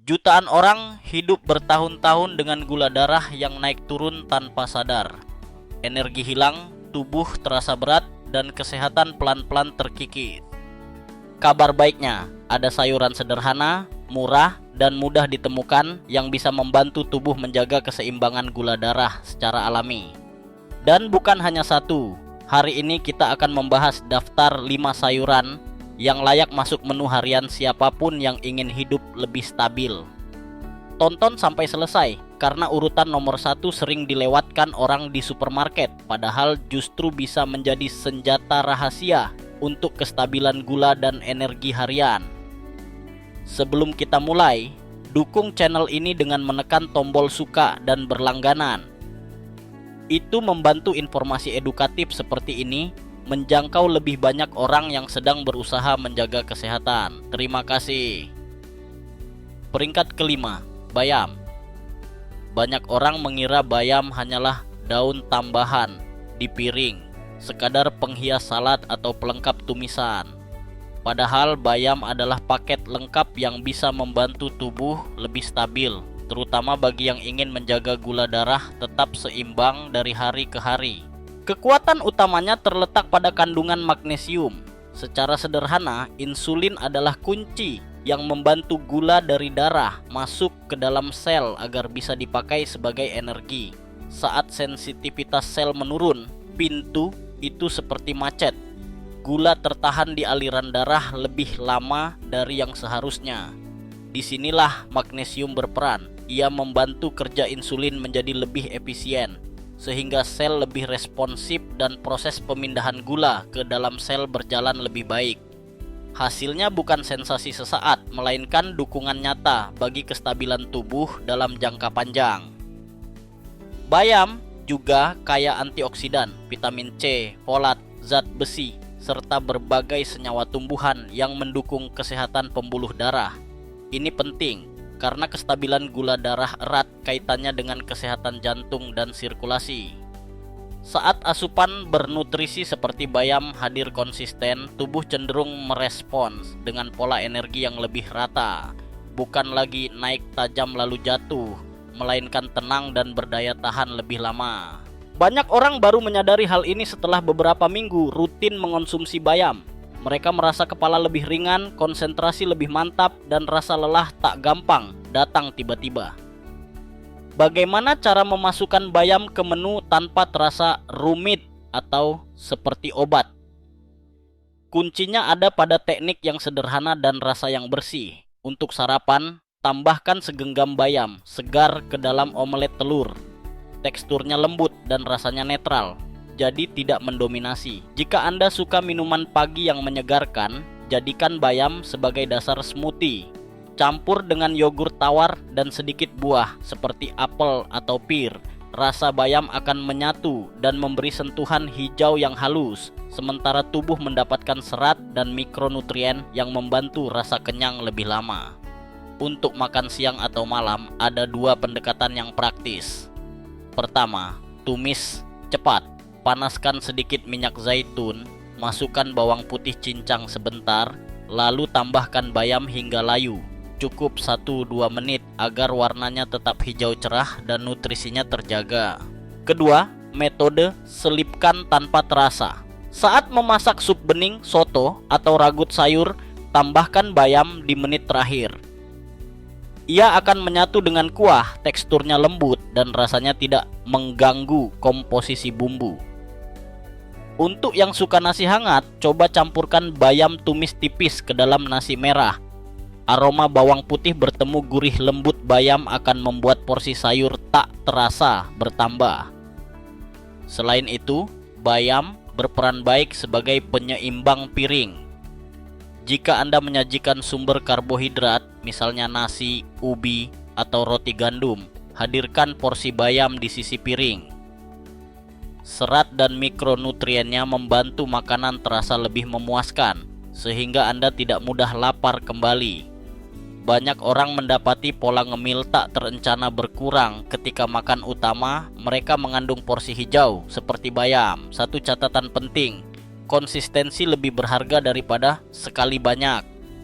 Jutaan orang hidup bertahun-tahun dengan gula darah yang naik turun tanpa sadar. Energi hilang, tubuh terasa berat, dan kesehatan pelan-pelan terkikis. Kabar baiknya, ada sayuran sederhana, murah, dan mudah ditemukan yang bisa membantu tubuh menjaga keseimbangan gula darah secara alami. Dan bukan hanya satu, hari ini kita akan membahas daftar 5 sayuran yang layak masuk menu harian siapapun yang ingin hidup lebih stabil. Tonton sampai selesai, karena urutan nomor 1 sering dilewatkan orang di supermarket, padahal justru bisa menjadi senjata rahasia untuk kestabilan gula dan energi harian. Sebelum kita mulai, dukung channel ini dengan menekan tombol suka dan berlangganan. Itu membantu informasi edukatif seperti ini menjangkau lebih banyak orang yang sedang berusaha menjaga kesehatan. Terima kasih. Peringkat kelima, bayam. Banyak orang mengira bayam hanyalah daun tambahan di piring, sekadar penghias salad atau pelengkap tumisan. Padahal bayam adalah paket lengkap yang bisa membantu tubuh lebih stabil, terutama bagi yang ingin menjaga gula darah tetap seimbang dari hari ke hari. Kekuatan utamanya terletak pada kandungan magnesium. Secara sederhana, insulin adalah kunci yang membantu gula dari darah masuk ke dalam sel agar bisa dipakai sebagai energi. Saat sensitivitas sel menurun, pintu itu seperti macet. Gula tertahan di aliran darah lebih lama dari yang seharusnya. Disinilah magnesium berperan. Ia membantu kerja insulin menjadi lebih efisien, sehingga sel lebih responsif dan proses pemindahan gula ke dalam sel berjalan lebih baik. Hasilnya bukan sensasi sesaat, melainkan dukungan nyata bagi kestabilan tubuh dalam jangka panjang. Bayam juga kaya antioksidan, vitamin C, folat, zat besi, serta berbagai senyawa tumbuhan yang mendukung kesehatan pembuluh darah. Ini penting karena kestabilan gula darah erat kaitannya dengan kesehatan jantung dan sirkulasi. Saat asupan bernutrisi seperti bayam hadir konsisten, tubuh cenderung merespons dengan pola energi yang lebih rata. Bukan lagi naik tajam lalu jatuh, melainkan tenang dan berdaya tahan lebih lama. Banyak orang baru menyadari hal ini setelah beberapa minggu rutin mengonsumsi bayam. Mereka merasa kepala lebih ringan, konsentrasi lebih mantap, dan rasa lelah tak gampang datang tiba-tiba. Bagaimana cara memasukkan bayam ke menu tanpa terasa rumit atau seperti obat? Kuncinya ada pada teknik yang sederhana dan rasa yang bersih. Untuk sarapan, tambahkan segenggam bayam segar ke dalam omelet telur. Teksturnya lembut dan rasanya netral, jadi tidak mendominasi. Jika Anda suka minuman pagi yang menyegarkan, jadikan bayam sebagai dasar smoothie. Campur dengan yogurt tawar dan sedikit buah seperti apel atau pir. Rasa bayam akan menyatu dan memberi sentuhan hijau yang halus, sementara tubuh mendapatkan serat dan mikronutrien yang membantu rasa kenyang lebih lama. Untuk makan siang atau malam, ada 2 pendekatan yang praktis. Pertama, tumis cepat. Panaskan sedikit minyak zaitun, masukkan bawang putih cincang sebentar, lalu tambahkan bayam hingga layu. Cukup 1-2 menit agar warnanya tetap hijau cerah dan nutrisinya terjaga. Kedua, metode selipkan tanpa terasa. Saat memasak sup bening, soto, atau ragut sayur, tambahkan bayam di menit terakhir. Ia akan menyatu dengan kuah, teksturnya lembut dan rasanya tidak mengganggu komposisi bumbu. Untuk yang suka nasi hangat, coba campurkan bayam tumis tipis ke dalam nasi merah. Aroma bawang putih bertemu gurih lembut bayam akan membuat porsi sayur tak terasa bertambah. Selain itu, bayam berperan baik sebagai penyeimbang piring. Jika Anda menyajikan sumber karbohidrat, misalnya nasi, ubi, atau roti gandum, hadirkan porsi bayam di sisi piring. Serat dan mikronutriennya membantu makanan terasa lebih memuaskan, sehingga Anda tidak mudah lapar kembali. Banyak orang mendapati pola ngemil tak terencana berkurang ketika makan utama mereka mengandung porsi hijau seperti bayam. Satu catatan penting, konsistensi lebih berharga daripada sekali banyak.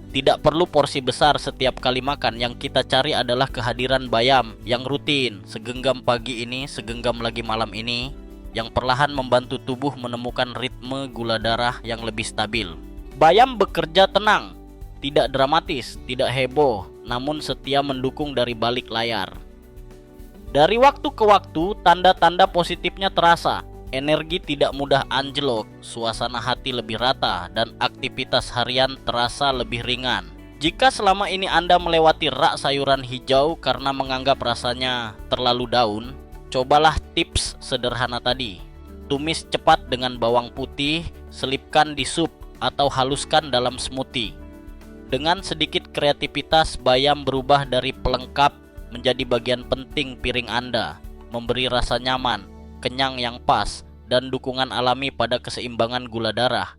Tidak perlu porsi besar setiap kali makan, yang kita cari adalah kehadiran bayam yang rutin, segenggam pagi ini, segenggam lagi malam ini, yang perlahan membantu tubuh menemukan ritme gula darah yang lebih stabil. Bayam bekerja tenang, tidak dramatis, tidak heboh, namun setia mendukung dari balik layar. Dari waktu ke waktu, tanda-tanda positifnya terasa. Energi tidak mudah anjlok, suasana hati lebih rata, dan aktivitas harian terasa lebih ringan. Jika selama ini Anda melewati rak sayuran hijau karena menganggap rasanya terlalu daun, cobalah tips sederhana tadi. Tumis cepat dengan bawang putih, selipkan di sup, atau haluskan dalam smoothie. Dengan sedikit kreativitas, bayam berubah dari pelengkap menjadi bagian penting piring Anda, memberi rasa nyaman, kenyang yang pas, dan dukungan alami pada keseimbangan gula darah.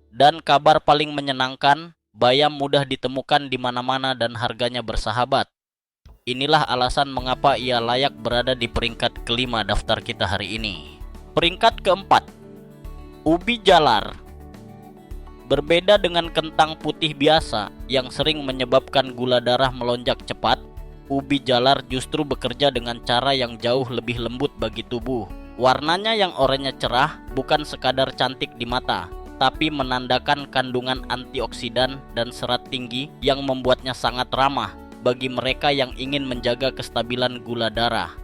Dan kabar paling menyenangkan, bayam mudah ditemukan di mana-mana dan harganya bersahabat. Inilah alasan mengapa ia layak berada di peringkat kelima daftar kita hari ini. Peringkat keempat, ubi jalar. Berbeda dengan kentang putih biasa yang sering menyebabkan gula darah melonjak cepat, ubi jalar justru bekerja dengan cara yang jauh lebih lembut bagi tubuh. Warnanya yang oranye cerah bukan sekadar cantik di mata, tapi menandakan kandungan antioksidan dan serat tinggi yang membuatnya sangat ramah bagi mereka yang ingin menjaga kestabilan gula darah.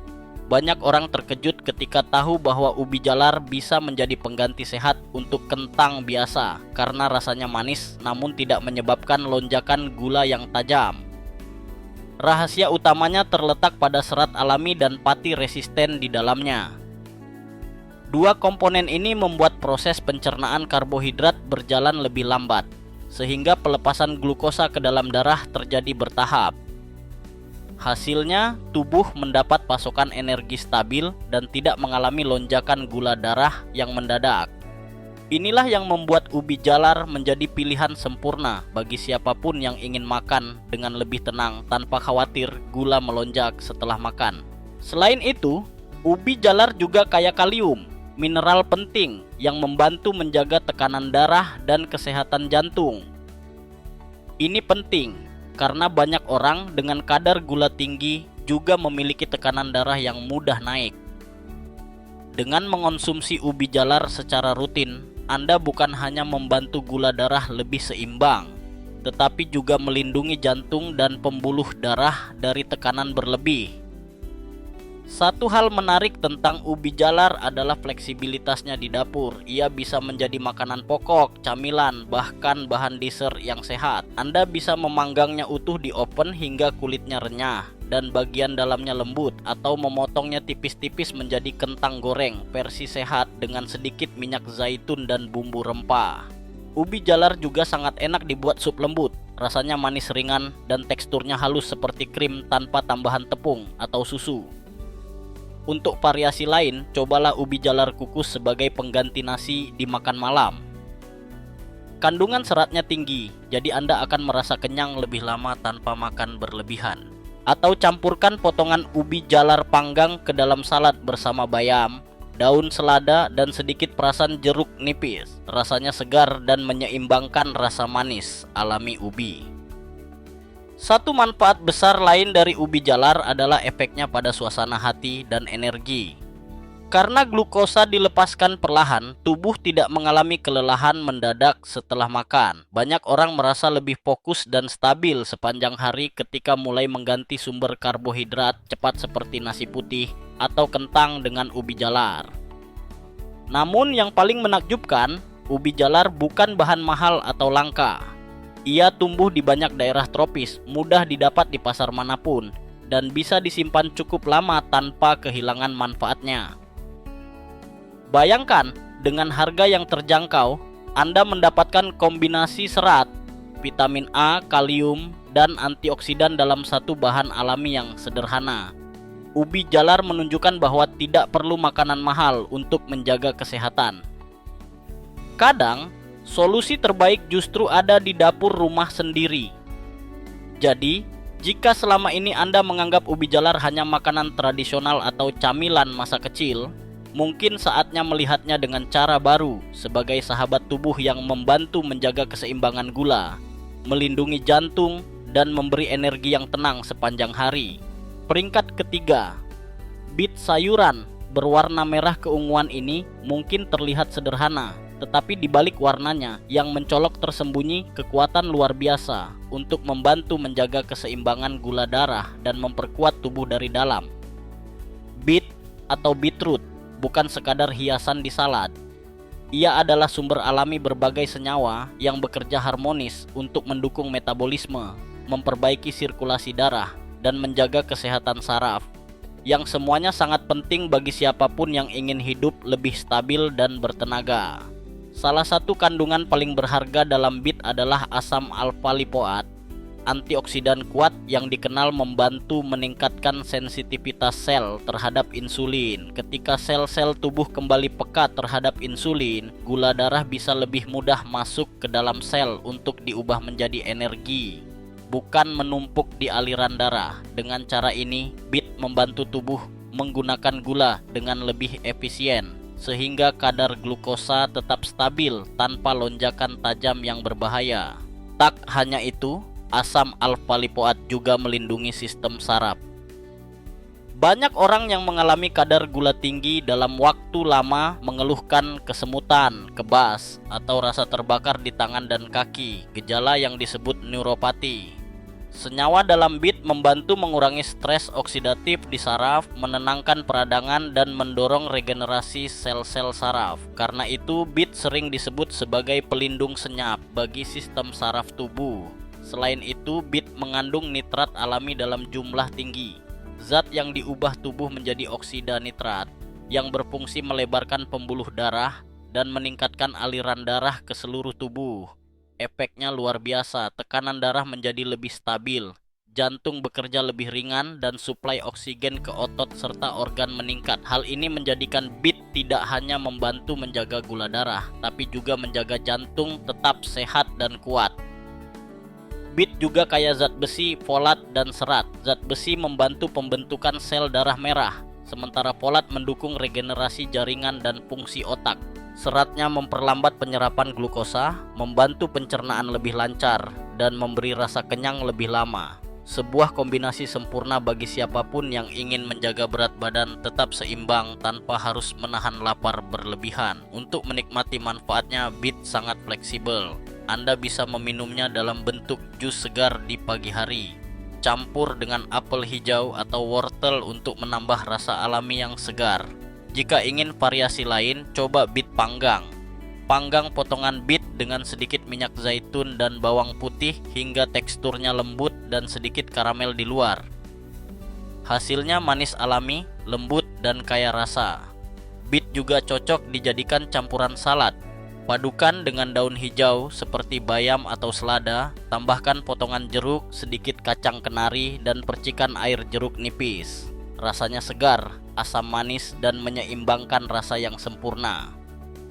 Banyak orang terkejut ketika tahu bahwa ubi jalar bisa menjadi pengganti sehat untuk kentang biasa karena rasanya manis namun tidak menyebabkan lonjakan gula yang tajam. Rahasia utamanya terletak pada serat alami dan pati resisten di dalamnya. Dua komponen ini membuat proses pencernaan karbohidrat berjalan lebih lambat, sehingga pelepasan glukosa ke dalam darah terjadi bertahap. Hasilnya, tubuh mendapat pasokan energi stabil dan tidak mengalami lonjakan gula darah yang mendadak. Inilah yang membuat ubi jalar menjadi pilihan sempurna bagi siapapun yang ingin makan dengan lebih tenang tanpa khawatir gula melonjak setelah makan. Selain itu, ubi jalar juga kaya kalium, mineral penting yang membantu menjaga tekanan darah dan kesehatan jantung. Ini penting karena banyak orang dengan kadar gula tinggi juga memiliki tekanan darah yang mudah naik. Dengan mengonsumsi ubi jalar secara rutin, Anda bukan hanya membantu gula darah lebih seimbang, tetapi juga melindungi jantung dan pembuluh darah dari tekanan berlebih. Satu hal menarik tentang ubi jalar adalah fleksibilitasnya di dapur. Ia bisa menjadi makanan pokok, camilan, bahkan bahan dessert yang sehat. Anda bisa memanggangnya utuh di oven hingga kulitnya renyah dan bagian dalamnya lembut, atau memotongnya tipis-tipis menjadi kentang goreng versi sehat dengan sedikit minyak zaitun dan bumbu rempah. Ubi jalar juga sangat enak dibuat sup lembut. Rasanya manis ringan dan teksturnya halus seperti krim tanpa tambahan tepung atau susu. Untuk variasi lain, cobalah ubi jalar kukus sebagai pengganti nasi di makan malam. Kandungan seratnya tinggi, jadi Anda akan merasa kenyang lebih lama tanpa makan berlebihan. Atau campurkan potongan ubi jalar panggang ke dalam salad bersama bayam, daun selada, dan sedikit perasan jeruk nipis. Rasanya segar dan menyeimbangkan rasa manis alami ubi. Satu manfaat besar lain dari ubi jalar adalah efeknya pada suasana hati dan energi. Karena glukosa dilepaskan perlahan, tubuh tidak mengalami kelelahan mendadak setelah makan. Banyak orang merasa lebih fokus dan stabil sepanjang hari ketika mulai mengganti sumber karbohidrat cepat seperti nasi putih atau kentang dengan ubi jalar. Namun yang paling menakjubkan, ubi jalar bukan bahan mahal atau langka. Ia tumbuh di banyak daerah tropis, mudah didapat di pasar manapun, dan bisa disimpan cukup lama tanpa kehilangan manfaatnya. Bayangkan, dengan harga yang terjangkau, Anda mendapatkan kombinasi serat, vitamin A, kalium, dan antioksidan dalam satu bahan alami yang sederhana. Ubi jalar menunjukkan bahwa tidak perlu makanan mahal untuk menjaga kesehatan. Kadang, solusi terbaik justru ada di dapur rumah sendiri. Jadi, jika selama ini Anda menganggap ubi jalar hanya makanan tradisional atau camilan masa kecil, mungkin saatnya melihatnya dengan cara baru sebagai sahabat tubuh yang membantu menjaga keseimbangan gula, melindungi jantung, dan memberi energi yang tenang sepanjang hari. Peringkat ketiga, bit sayuran berwarna merah keunguan ini mungkin terlihat sederhana, tetapi di balik warnanya yang mencolok tersembunyi kekuatan luar biasa untuk membantu menjaga keseimbangan gula darah dan memperkuat tubuh dari dalam. Beet atau beetroot bukan sekadar hiasan di salad. Ia adalah sumber alami berbagai senyawa yang bekerja harmonis untuk mendukung metabolisme, memperbaiki sirkulasi darah, dan menjaga kesehatan saraf, yang semuanya sangat penting bagi siapapun yang ingin hidup lebih stabil dan bertenaga. Salah satu kandungan paling berharga dalam beet adalah asam alfa-lipoat, antioksidan kuat yang dikenal membantu meningkatkan sensitivitas sel terhadap insulin. Ketika sel-sel tubuh kembali peka terhadap insulin, gula darah bisa lebih mudah masuk ke dalam sel untuk diubah menjadi energi, bukan menumpuk di aliran darah. Dengan cara ini, beet membantu tubuh menggunakan gula dengan lebih efisien, sehingga kadar glukosa tetap stabil tanpa lonjakan tajam yang berbahaya. Tak hanya itu, asam alfa-lipoat juga melindungi sistem saraf. Banyak orang yang mengalami kadar gula tinggi dalam waktu lama mengeluhkan kesemutan, kebas, atau rasa terbakar di tangan dan kaki, gejala yang disebut neuropati. Senyawa dalam beet membantu mengurangi stres oksidatif di saraf, menenangkan peradangan, dan mendorong regenerasi sel-sel saraf. Karena itu, beet sering disebut sebagai pelindung senyap bagi sistem saraf tubuh. Selain itu, beet mengandung nitrat alami dalam jumlah tinggi, zat yang diubah tubuh menjadi oksida nitrat, yang berfungsi melebarkan pembuluh darah dan meningkatkan aliran darah ke seluruh tubuh. Efeknya luar biasa, tekanan darah menjadi lebih stabil, jantung bekerja lebih ringan, dan suplai oksigen ke otot serta organ meningkat. Hal ini menjadikan beet tidak hanya membantu menjaga gula darah, tapi juga menjaga jantung tetap sehat dan kuat. Beet juga kaya zat besi, folat, dan serat. Zat besi membantu pembentukan sel darah merah, sementara folat mendukung regenerasi jaringan dan fungsi otak. Seratnya memperlambat penyerapan glukosa, membantu pencernaan lebih lancar, dan memberi rasa kenyang lebih lama. Sebuah kombinasi sempurna bagi siapapun yang ingin menjaga berat badan tetap seimbang tanpa harus menahan lapar berlebihan. Untuk menikmati manfaatnya, beet sangat fleksibel. Anda bisa meminumnya dalam bentuk jus segar di pagi hari, campur dengan apel hijau atau wortel untuk menambah rasa alami yang segar. Jika ingin variasi lain, coba beet panggang. Panggang potongan beet dengan sedikit minyak zaitun dan bawang putih hingga teksturnya lembut dan sedikit karamel di luar. Hasilnya manis alami, lembut, dan kaya rasa. Beet juga cocok dijadikan campuran salad. Padukan dengan daun hijau seperti bayam atau selada, tambahkan potongan jeruk, sedikit kacang kenari, dan percikan air jeruk nipis. Rasanya segar, asam manis, dan menyeimbangkan rasa yang sempurna.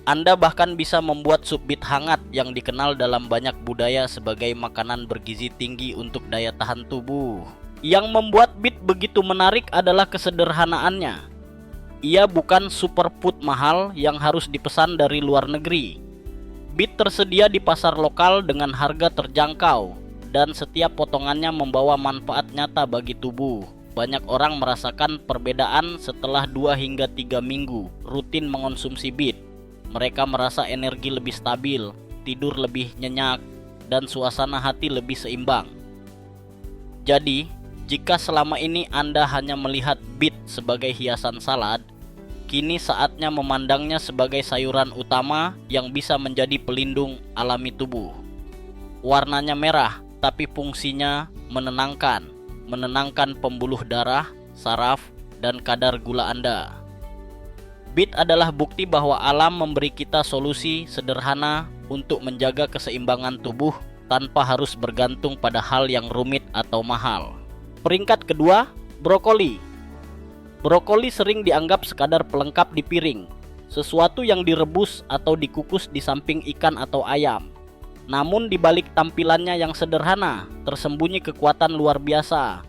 Anda bahkan bisa membuat sup beet hangat yang dikenal dalam banyak budaya sebagai makanan bergizi tinggi untuk daya tahan tubuh. Yang membuat beet begitu menarik adalah kesederhanaannya. Ia bukan superfood mahal yang harus dipesan dari luar negeri. Beet tersedia di pasar lokal dengan harga terjangkau, dan setiap potongannya membawa manfaat nyata bagi tubuh. Banyak orang merasakan perbedaan setelah 2 hingga 3 minggu rutin mengonsumsi beet. Mereka merasa energi lebih stabil, tidur lebih nyenyak, dan suasana hati lebih seimbang. Jadi, jika selama ini Anda hanya melihat beet sebagai hiasan salad, kini saatnya memandangnya sebagai sayuran utama yang bisa menjadi pelindung alami tubuh. Warnanya merah, tapi fungsinya menenangkan pembuluh darah, saraf, dan kadar gula Anda. Beet adalah bukti bahwa alam memberi kita solusi sederhana untuk menjaga keseimbangan tubuh tanpa harus bergantung pada hal yang rumit atau mahal. Peringkat kedua, brokoli. Brokoli sering dianggap sekadar pelengkap di piring, sesuatu yang direbus atau dikukus di samping ikan atau ayam. Namun di balik tampilannya yang sederhana, tersembunyi kekuatan luar biasa.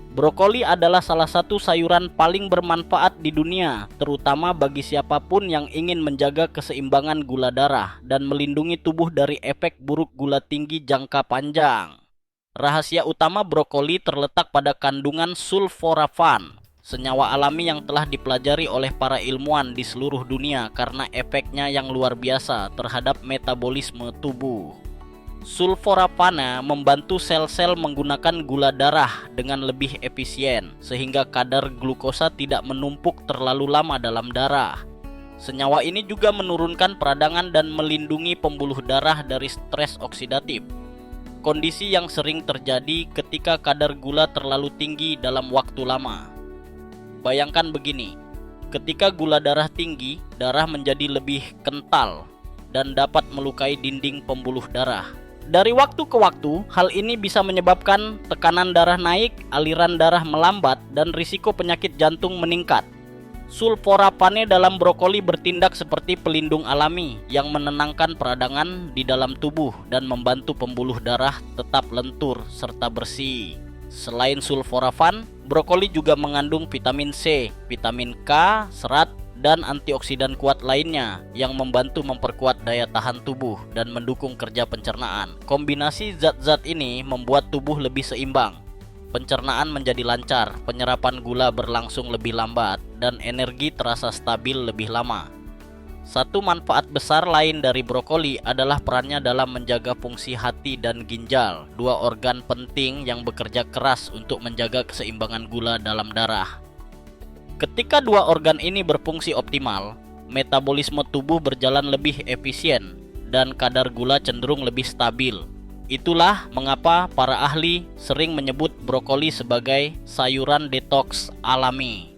Brokoli adalah salah satu sayuran paling bermanfaat di dunia, terutama bagi siapapun yang ingin menjaga keseimbangan gula darah dan melindungi tubuh dari efek buruk gula tinggi jangka panjang. Rahasia utama brokoli terletak pada kandungan sulforafan, senyawa alami yang telah dipelajari oleh para ilmuwan di seluruh dunia karena efeknya yang luar biasa terhadap metabolisme tubuh. Sulforafana membantu sel-sel menggunakan gula darah dengan lebih efisien, sehingga kadar glukosa tidak menumpuk terlalu lama dalam darah. Senyawa ini juga menurunkan peradangan dan melindungi pembuluh darah dari stres oksidatif, kondisi yang sering terjadi ketika kadar gula terlalu tinggi dalam waktu lama. Bayangkan begini, ketika gula darah tinggi, darah menjadi lebih kental dan dapat melukai dinding pembuluh darah. Dari waktu ke waktu, hal ini bisa menyebabkan tekanan darah naik, aliran darah melambat, dan risiko penyakit jantung meningkat. Sulforafane dalam brokoli bertindak seperti pelindung alami yang menenangkan peradangan di dalam tubuh dan membantu pembuluh darah tetap lentur serta bersih. Selain sulforafan, brokoli juga mengandung vitamin C, vitamin K, serat, dan antioksidan kuat lainnya yang membantu memperkuat daya tahan tubuh dan mendukung kerja pencernaan. Kombinasi zat-zat ini membuat tubuh lebih seimbang. Pencernaan menjadi lancar, penyerapan gula berlangsung lebih lambat, dan energi terasa stabil lebih lama. Satu manfaat besar lain dari brokoli adalah perannya dalam menjaga fungsi hati dan ginjal, dua organ penting yang bekerja keras untuk menjaga keseimbangan gula dalam darah. Ketika dua organ ini berfungsi optimal, metabolisme tubuh berjalan lebih efisien dan kadar gula cenderung lebih stabil. Itulah mengapa para ahli sering menyebut brokoli sebagai sayuran detoks alami.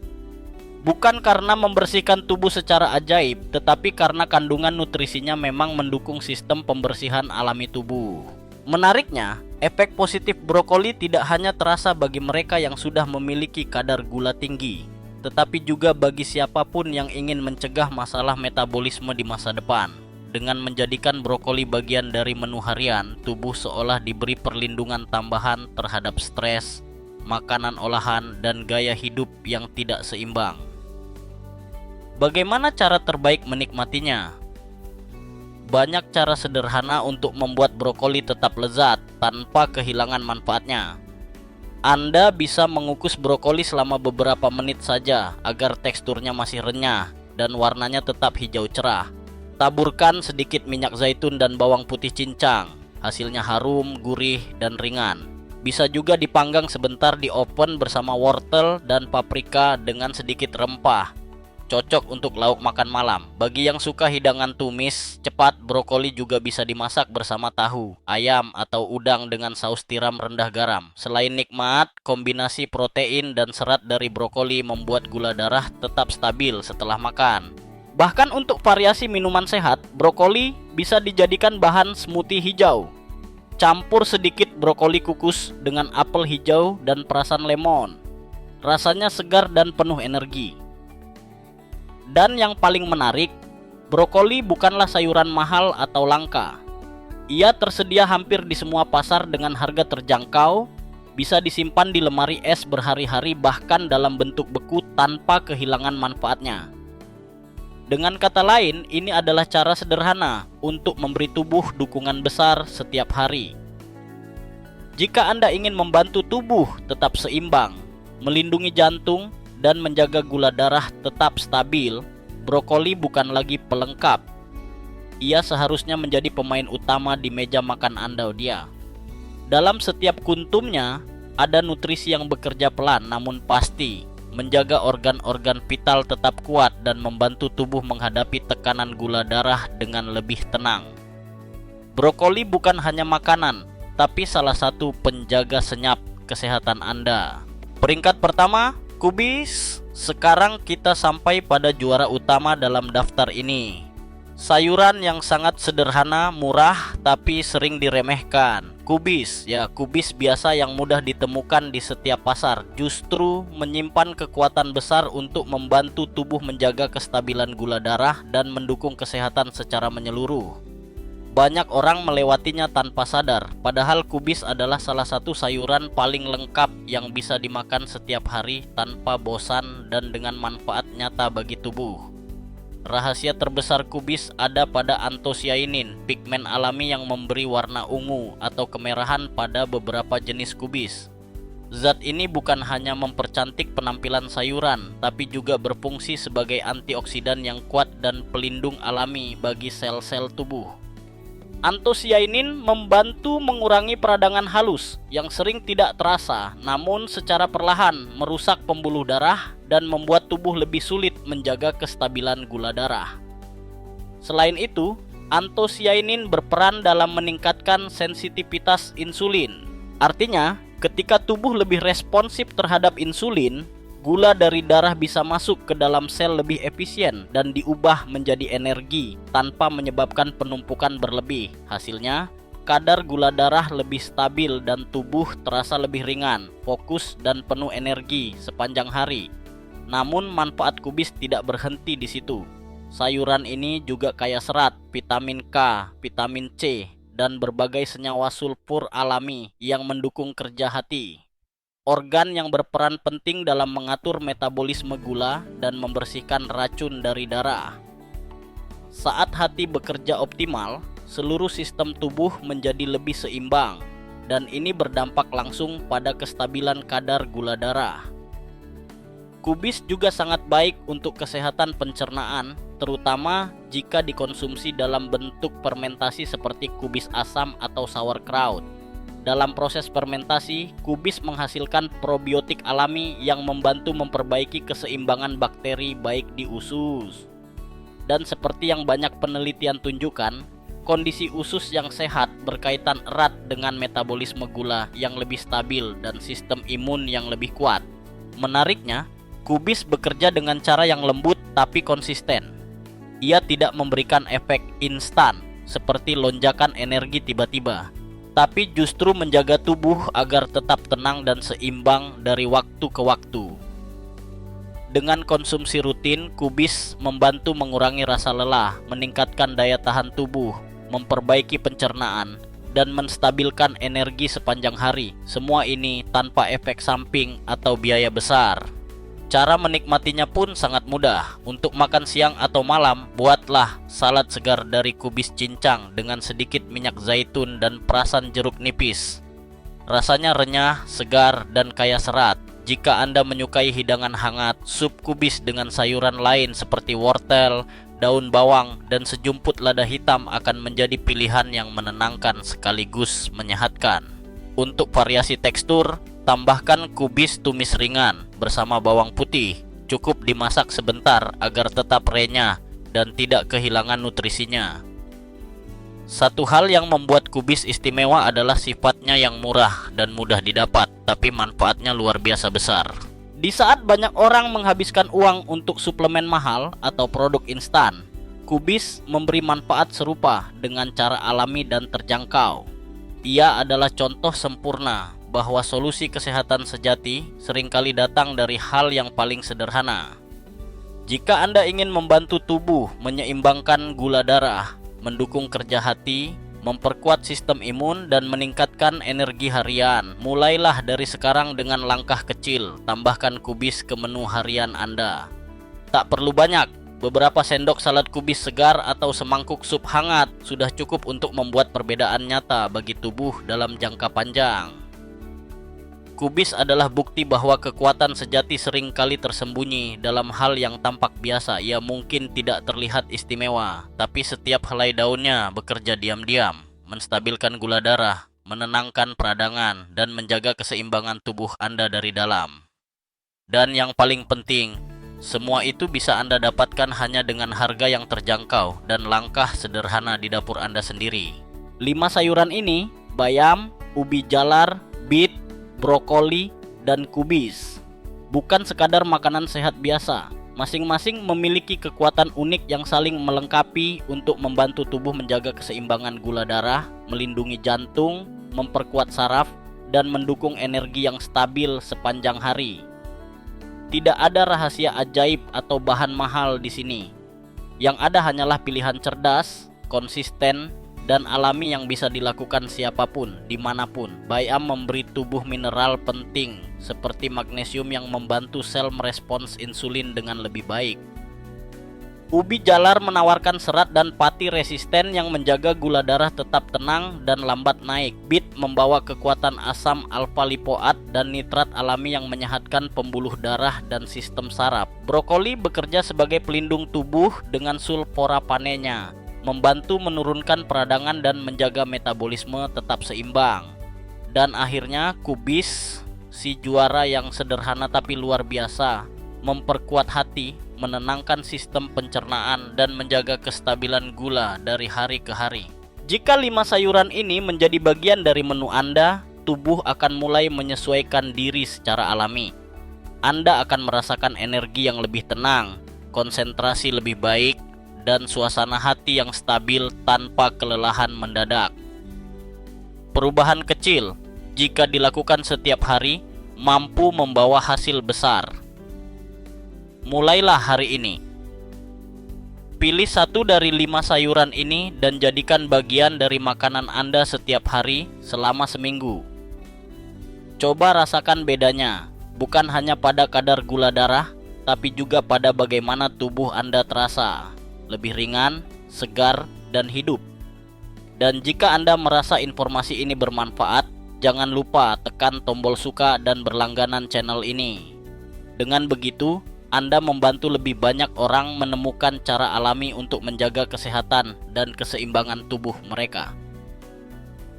Bukan karena membersihkan tubuh secara ajaib, tetapi karena kandungan nutrisinya memang mendukung sistem pembersihan alami tubuh. Menariknya, efek positif brokoli tidak hanya terasa bagi mereka yang sudah memiliki kadar gula tinggi, tetapi juga bagi siapapun yang ingin mencegah masalah metabolisme di masa depan. Dengan menjadikan brokoli bagian dari menu harian, tubuh seolah diberi perlindungan tambahan terhadap stres, makanan olahan, dan gaya hidup yang tidak seimbang. Bagaimana cara terbaik menikmatinya? Banyak cara sederhana untuk membuat brokoli tetap lezat tanpa kehilangan manfaatnya. Anda bisa mengukus brokoli selama beberapa menit saja agar teksturnya masih renyah dan warnanya tetap hijau cerah. Taburkan sedikit minyak zaitun dan bawang putih cincang. Hasilnya harum, gurih, dan ringan. Bisa juga dipanggang sebentar di oven bersama wortel dan paprika dengan sedikit rempah. Cocok untuk lauk makan malam. Bagi yang suka hidangan tumis cepat, brokoli juga bisa dimasak bersama tahu, ayam, atau udang dengan saus tiram rendah garam. Selain nikmat, kombinasi protein dan serat dari brokoli membuat gula darah tetap stabil setelah makan. Bahkan untuk variasi minuman sehat, brokoli bisa dijadikan bahan smoothie hijau. Campur sedikit brokoli kukus dengan apel hijau dan perasan lemon. Rasanya segar dan penuh energi. Dan yang paling menarik, brokoli bukanlah sayuran mahal atau langka. Ia tersedia hampir di semua pasar dengan harga terjangkau, bisa disimpan di lemari es berhari-hari bahkan dalam bentuk beku tanpa kehilangan manfaatnya. Dengan kata lain, ini adalah cara sederhana untuk memberi tubuh dukungan besar setiap hari. Jika Anda ingin membantu tubuh tetap seimbang, melindungi jantung, dan menjaga gula darah tetap stabil, brokoli bukan lagi pelengkap. Ia seharusnya menjadi pemain utama di meja makan Anda. Dalam setiap kuntumnya, ada nutrisi yang bekerja pelan namun pasti, menjaga organ-organ vital tetap kuat dan membantu tubuh menghadapi tekanan gula darah dengan lebih tenang. Brokoli bukan hanya makanan, tapi salah satu penjaga senyap kesehatan Anda. Peringkat pertama, kubis. Sekarang kita sampai pada juara utama dalam daftar ini. Sayuran yang sangat sederhana, murah, tapi sering diremehkan. Kubis, kubis biasa yang mudah ditemukan di setiap pasar, justru menyimpan kekuatan besar untuk membantu tubuh menjaga kestabilan gula darah dan mendukung kesehatan secara menyeluruh. Banyak orang melewatinya tanpa sadar, padahal kubis adalah salah satu sayuran paling lengkap yang bisa dimakan setiap hari tanpa bosan dan dengan manfaat nyata bagi tubuh. Rahasia terbesar kubis ada pada antosianin, pigmen alami yang memberi warna ungu atau kemerahan pada beberapa jenis kubis. Zat ini bukan hanya mempercantik penampilan sayuran, tapi juga berfungsi sebagai antioksidan yang kuat dan pelindung alami bagi sel-sel tubuh. Antosianin membantu mengurangi peradangan halus yang sering tidak terasa, namun secara perlahan merusak pembuluh darah dan membuat tubuh lebih sulit menjaga kestabilan gula darah. Selain itu, antosianin berperan dalam meningkatkan sensitivitas insulin. Artinya, ketika tubuh lebih responsif terhadap insulin, gula dari darah bisa masuk ke dalam sel lebih efisien dan diubah menjadi energi tanpa menyebabkan penumpukan berlebih. Hasilnya, kadar gula darah lebih stabil dan tubuh terasa lebih ringan, fokus dan penuh energi sepanjang hari. Namun manfaat kubis tidak berhenti di situ. Sayuran ini juga kaya serat, vitamin K, vitamin C, dan berbagai senyawa sulfur alami yang mendukung kerja hati. Organ yang berperan penting dalam mengatur metabolisme gula dan membersihkan racun dari darah. Saat hati bekerja optimal, seluruh sistem tubuh menjadi lebih seimbang, dan ini berdampak langsung pada kestabilan kadar gula darah. Kubis juga sangat baik untuk kesehatan pencernaan, terutama jika dikonsumsi dalam bentuk fermentasi seperti kubis asam atau sauerkraut. Dalam proses fermentasi, kubis menghasilkan probiotik alami yang membantu memperbaiki keseimbangan bakteri baik di usus. Dan seperti yang banyak penelitian tunjukkan, kondisi usus yang sehat berkaitan erat dengan metabolisme gula yang lebih stabil dan sistem imun yang lebih kuat. Menariknya, kubis bekerja dengan cara yang lembut tapi konsisten. Ia tidak memberikan efek instan seperti lonjakan energi tiba-tiba, tapi justru menjaga tubuh agar tetap tenang dan seimbang dari waktu ke waktu. Dengan konsumsi rutin, kubis membantu mengurangi rasa lelah, meningkatkan daya tahan tubuh, memperbaiki pencernaan, dan menstabilkan energi sepanjang hari. Semua ini tanpa efek samping atau biaya besar. Cara menikmatinya pun sangat mudah. Untuk makan siang atau malam, buatlah salad segar dari kubis cincang dengan sedikit minyak zaitun dan perasan jeruk nipis. Rasanya renyah, segar, dan kaya serat. Jika Anda menyukai hidangan hangat, sup kubis dengan sayuran lain seperti wortel, daun bawang, dan sejumput lada hitam akan menjadi pilihan yang menenangkan sekaligus menyehatkan. Untuk variasi tekstur, tambahkan kubis tumis ringan bersama bawang putih. Cukup dimasak sebentar agar tetap renyah dan tidak kehilangan nutrisinya. Satu hal yang membuat kubis istimewa adalah sifatnya yang murah dan mudah didapat, tapi manfaatnya luar biasa besar. Di saat banyak orang menghabiskan uang untuk suplemen mahal atau produk instan, kubis memberi manfaat serupa dengan cara alami dan terjangkau. Ia adalah contoh sempurna bahwa solusi kesehatan sejati seringkali datang dari hal yang paling sederhana. Jika Anda ingin membantu tubuh menyeimbangkan gula darah, mendukung kerja hati, memperkuat sistem imun, dan meningkatkan energi harian, mulailah dari sekarang dengan langkah kecil. Tambahkan kubis ke menu harian Anda. Tak perlu banyak, beberapa sendok salad kubis segar atau semangkuk sup hangat sudah cukup untuk membuat perbedaan nyata bagi tubuh dalam jangka panjang. Kubis adalah bukti bahwa kekuatan sejati seringkali tersembunyi dalam hal yang tampak biasa. Ia mungkin tidak terlihat istimewa, tapi setiap helai daunnya bekerja diam-diam, menstabilkan gula darah, menenangkan peradangan, dan menjaga keseimbangan tubuh Anda dari dalam. Dan yang paling penting, semua itu bisa Anda dapatkan hanya dengan harga yang terjangkau dan langkah sederhana di dapur Anda sendiri. 5 sayuran ini, bayam, ubi jalar, beet, brokoli, dan kubis, bukan sekadar makanan sehat biasa. Masing-masing memiliki kekuatan unik yang saling melengkapi untuk membantu tubuh menjaga keseimbangan gula darah, melindungi jantung, memperkuat saraf, dan mendukung energi yang stabil sepanjang hari. Tidak ada rahasia ajaib atau bahan mahal di sini. Yang ada hanyalah pilihan cerdas, konsisten, dan alami yang bisa dilakukan siapapun, dimanapun. Bayam memberi tubuh mineral penting seperti magnesium yang membantu sel merespons insulin dengan lebih baik. Ubi jalar menawarkan serat dan pati resisten yang menjaga gula darah tetap tenang dan lambat naik. Beet membawa kekuatan asam alfa lipoat dan nitrat alami yang menyehatkan pembuluh darah dan sistem saraf. Brokoli bekerja sebagai pelindung tubuh dengan sulforapanenya, membantu menurunkan peradangan dan menjaga metabolisme tetap seimbang. Dan akhirnya kubis, si juara yang sederhana tapi luar biasa, memperkuat hati, menenangkan sistem pencernaan, dan menjaga kestabilan gula dari hari ke hari. Jika 5 sayuran ini menjadi bagian dari menu Anda, tubuh akan mulai menyesuaikan diri secara alami. Anda akan merasakan energi yang lebih tenang, konsentrasi lebih baik, dan suasana hati yang stabil tanpa kelelahan mendadak. Perubahan kecil, jika dilakukan setiap hari, mampu membawa hasil besar. Mulailah hari ini. Pilih 1 dari 5 sayuran ini dan jadikan bagian dari makanan Anda setiap hari selama seminggu. Coba rasakan bedanya, bukan hanya pada kadar gula darah, tapi juga pada bagaimana tubuh Anda terasa, lebih ringan, segar, dan hidup. Dan jika Anda merasa informasi ini bermanfaat, jangan lupa tekan tombol suka dan berlangganan channel ini. Dengan begitu, Anda membantu lebih banyak orang menemukan cara alami untuk menjaga kesehatan dan keseimbangan tubuh mereka.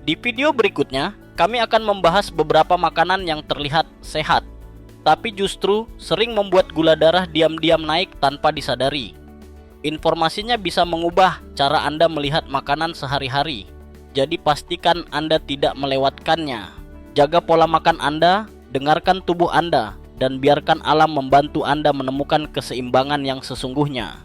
Di video berikutnya, kami akan membahas beberapa makanan yang terlihat sehat, tapi justru sering membuat gula darah diam-diam naik tanpa disadari. Informasinya bisa mengubah cara Anda melihat makanan sehari-hari, jadi pastikan Anda tidak melewatkannya. Jaga pola makan Anda, dengarkan tubuh Anda, dan biarkan alam membantu Anda menemukan keseimbangan yang sesungguhnya.